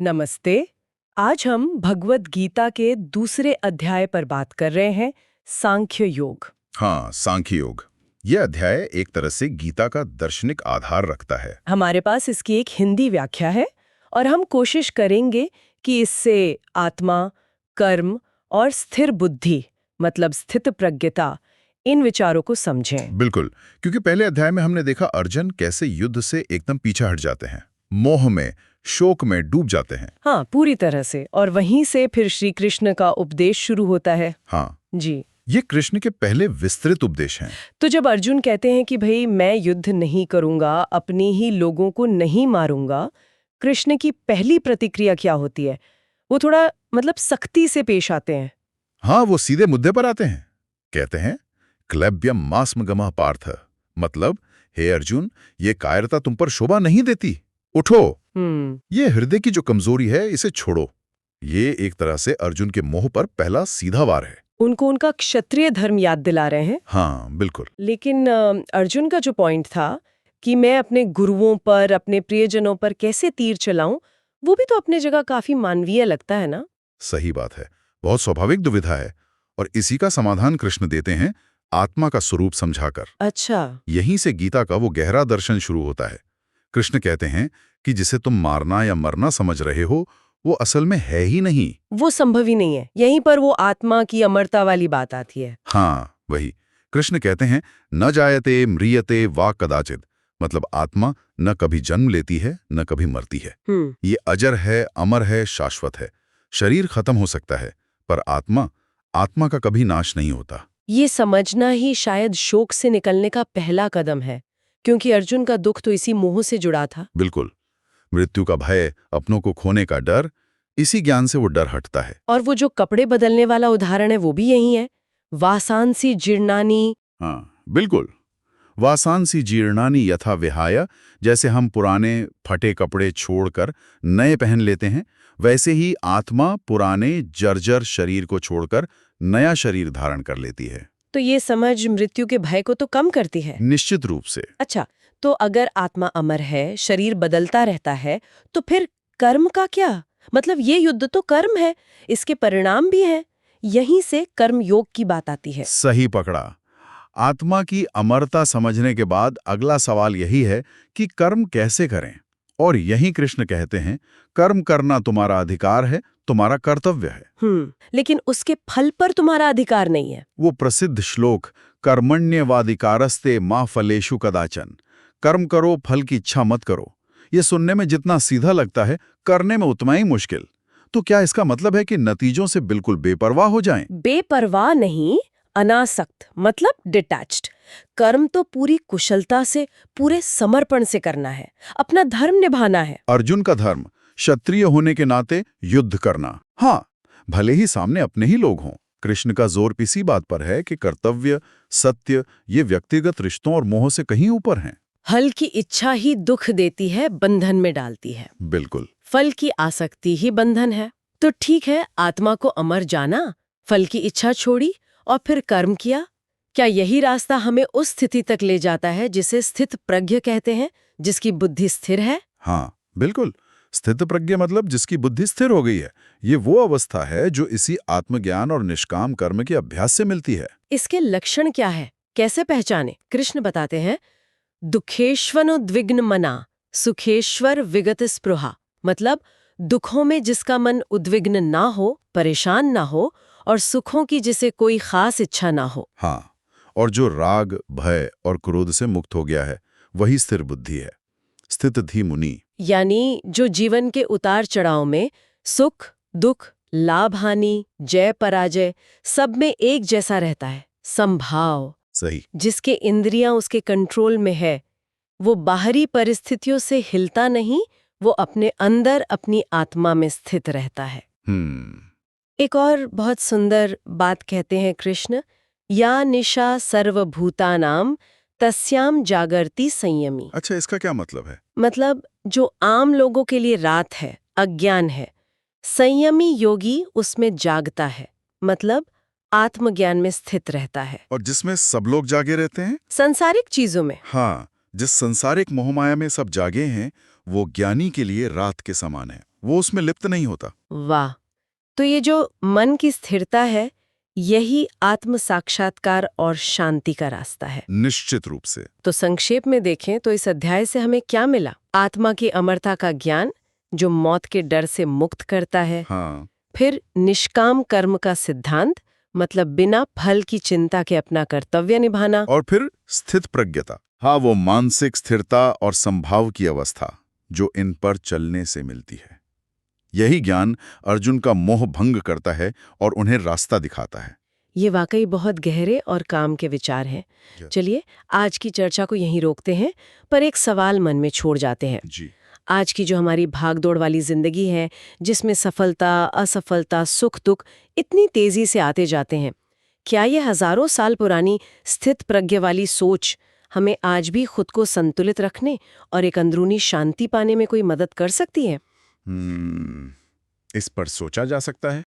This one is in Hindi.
नमस्ते। आज हम भगवत गीता के दूसरे अध्याय पर बात कर रहे हैं, सांख्य योग। हाँ, सांख्य योग। यह अध्याय एक तरह से गीता का दार्शनिक आधार रखता है। हमारे पास इसकी एक हिंदी व्याख्या है और हम कोशिश करेंगे कि इससे आत्मा, कर्म और स्थिर बुद्धि मतलब स्थित प्रज्ञता, इन विचारों को समझें। बिल्कुल, क्योंकि पहले अध्याय में हमने देखा अर्जुन कैसे युद्ध से एकदम पीछे हट जाते हैं, मोह में, शोक में डूब जाते हैं। हाँ, पूरी तरह से। और वहीं से फिर श्री कृष्ण का उपदेश शुरू होता है। हाँ जी। ये कृष्ण के पहले विस्तृत उपदेश हैं। तो जब अर्जुन कहते हैं कि भाई मैं युद्ध नहीं करूंगा, अपने ही लोगों को नहीं मारूंगा, कृष्ण की पहली प्रतिक्रिया क्या होती है? वो थोड़ा मतलब सख्ती से पेश आते हैं। हाँ, वो सीधे मुद्दे पर आते हैं। कहते हैं क्लैब्यम मास्मगमः पार्थ, मतलब हे अर्जुन, ये कायरता तुम पर शोभा नहीं देती, उठो। ये हृदय की जो कमजोरी है इसे छोड़ो। ये एक तरह से अर्जुन के मोह पर पहला सीधा वार है। उनको उनका क्षत्रिय धर्म याद दिला रहे हैं। हाँ बिल्कुल। लेकिन अर्जुन का जो पॉइंट था कि मैं अपने गुरुओं पर, अपने प्रियजनों पर कैसे तीर चलाऊं, वो भी तो अपने जगह काफी मानवीय लगता है ना। सही बात है, बहुत स्वाभाविक दुविधा है। और इसी का समाधान कृष्ण देते हैं आत्मा का स्वरूप समझाकर। अच्छा। यहीं से गीता का वो गहरा दर्शन शुरू होता है। कृष्ण कहते हैं कि जिसे तुम मारना या मरना समझ रहे हो वो असल में है ही नहीं। वो संभव ही नहीं है। यहीं पर वो आत्मा की अमरता वाली बात आती है। हाँ वही। कृष्ण कहते हैं न जायते म्रियते वा कदाचित, मतलब आत्मा न कभी जन्म लेती है न कभी मरती है। ये अजर है, अमर है, शाश्वत है। शरीर खत्म हो सकता है पर आत्मा का कभी नाश नहीं होता। ये समझना ही शायद शोक से निकलने का पहला कदम है, क्योंकि अर्जुन का दुख तो इसी मोह से जुड़ा था। बिल्कुल। मृत्यु का भय, अपनों को खोने का डर, इसी ज्ञान से वो डर हटता है। और वो जो कपड़े बदलने वाला उदाहरण है वो भी यही है। वासांसी जीर्णानी। हाँ बिल्कुल। वासांसी जीर्णानि यथा विहाय, जैसे हम पुराने फटे कपड़े छोड़कर नए पहन लेते हैं, वैसे ही आत्मा पुराने जर्जर शरीर को छोड़कर नया शरीर धारण कर लेती है। तो ये समझ मृत्यु के भय को तो कम करती है। निश्चित रूप से। अच्छा, तो अगर आत्मा अमर है, शरीर बदलता रहता है, तो फिर कर्म का क्या? मतलब ये युद्ध तो कर्म है, इसके परिणाम भी हैं। यहीं से कर्म योग की बात आती है। सही पकड़ा। आत्मा की अमरता समझने के बाद अगला सवाल यही है कि कर्म कैसे करें। और यही कृष्ण कहते हैं कर्म करना तुम्हारा अधिकार है, तुम्हारा कर्तव्य है। लेकिन उसके फल पर तुम्हारा अधिकार नहीं है। वो प्रसिद्ध श्लोक कर्मण्यवाधिकारस्ते मा फलेषु कदाचन, कर्म करो फल की इच्छा मत करो, ये सुनने में जितना सीधा लगता है करने में उतना ही मुश्किल। तो क्या इसका मतलब है कि नतीजों से बिल्कुल बेपरवाह हो जाएं? बेपरवाह नहीं, अनासक्त मतलब डिटैच्ड। कर्म तो पूरी कुशलता से, पूरे समर्पण से करना है, अपना धर्म निभाना है। अर्जुन का धर्म क्षत्रिय होने के नाते युद्ध करना। हाँ, भले ही सामने अपने ही लोग हों। कृष्ण का जोर इसी बात पर है कि कर्तव्य, सत्य, ये व्यक्तिगत रिश्तों और मोह से कहीं ऊपर हैं। हल की इच्छा ही दुख देती है, बंधन में डालती है। बिल्कुल। फल की आसक्ति ही बंधन है। तो ठीक है, आत्मा को अमर जाना, फल की इच्छा छोड़ी और फिर कर्म किया। क्या यही रास्ता हमें उस स्थिति तक ले जाता है जिसे स्थित प्रज्ञ कहते हैं, जिसकी बुद्धि स्थिर है? हाँ बिल्कुल। स्थित प्रज्ञ मतलब जिसकी बुद्धि स्थिर हो गई है। ये वो अवस्था है जो इसी आत्मज्ञान और निष्काम कर्म के अभ्यास से मिलती है। इसके लक्षण क्या है, कैसे पहचाने? कृष्ण बताते हैं दुखेश्वनुद्विग्न मना, सुखेश्वर विगत स्पृहा। मतलब दुखों में जिसका मन उद्विग्न ना हो, परेशान ना हो, और सुखों की जिसे कोई खास इच्छा ना हो। हाँ, और जो राग, भय और क्रोध से मुक्त हो गया है वही स्थिर बुद्धि है। स्थित धी मुनि, यानी जो जीवन के उतार चढ़ाव में सुख दुख, लाभ हानि, जय पराजय सब में एक जैसा रहता है, संभाव। सही। जिसके इंद्रियां उसके कंट्रोल में है, वो बाहरी परिस्थितियों से हिलता नहीं, वो अपने अंदर अपनी आत्मा में स्थित रहता है। एक और बहुत सुंदर बात कहते हैं कृष्ण, या निशा सर्वभूतानाम तस्याम जागर्ति संयमी। अच्छा, इसका क्या मतलब है? मतलब जो आम लोगों के लिए रात है, अज्ञान है, संयमी योगी उसमें जागता है, मतलब आत्मज्ञान में स्थित रहता है। और जिसमें सब लोग जागे रहते हैं? संसारिक चीजों में। हाँ, जिस संसारिक मोहमाया में सब जागे हैं वो ज्ञानी के लिए रात के समान है। वो उसमें लिप्त नहीं होता। वाह! तो ये जो मन की स्थिरता है, यही आत्म साक्षात्कार और शांति का रास्ता है। निश्चित रूप से। तो संक्षेप में देखें तो इस अध्याय से हमें क्या मिला? आत्मा की अमरता का ज्ञान, जो मौत के डर से मुक्त करता है। हाँ। फिर निष्काम कर्म का सिद्धांत, मतलब बिना फल की चिंता के अपना कर्तव्य निभाना। और फिर स्थित प्रज्ञता। हाँ, वो मानसिक स्थिरता और संभाव की अवस्था जो इन पर चलने से मिलती है। यही ज्ञान अर्जुन का मोह भंग करता है और उन्हें रास्ता दिखाता है। ये वाकई बहुत गहरे और काम के विचार हैं। चलिए आज की चर्चा को यहीं रोकते हैं, पर एक सवाल मन में छोड़ जाते हैं। जी। आज की जो हमारी भागदौड़ वाली जिंदगी है, जिसमें सफलता, असफलता, सुख दुख इतनी तेजी से आते जाते हैं, क्या ये हजारों साल पुरानी स्थित प्रज्ञ वाली सोच हमें आज भी खुद को संतुलित रखने और एक अंदरूनी शांति पाने में कोई मदद कर सकती है? इस पर सोचा जा सकता है।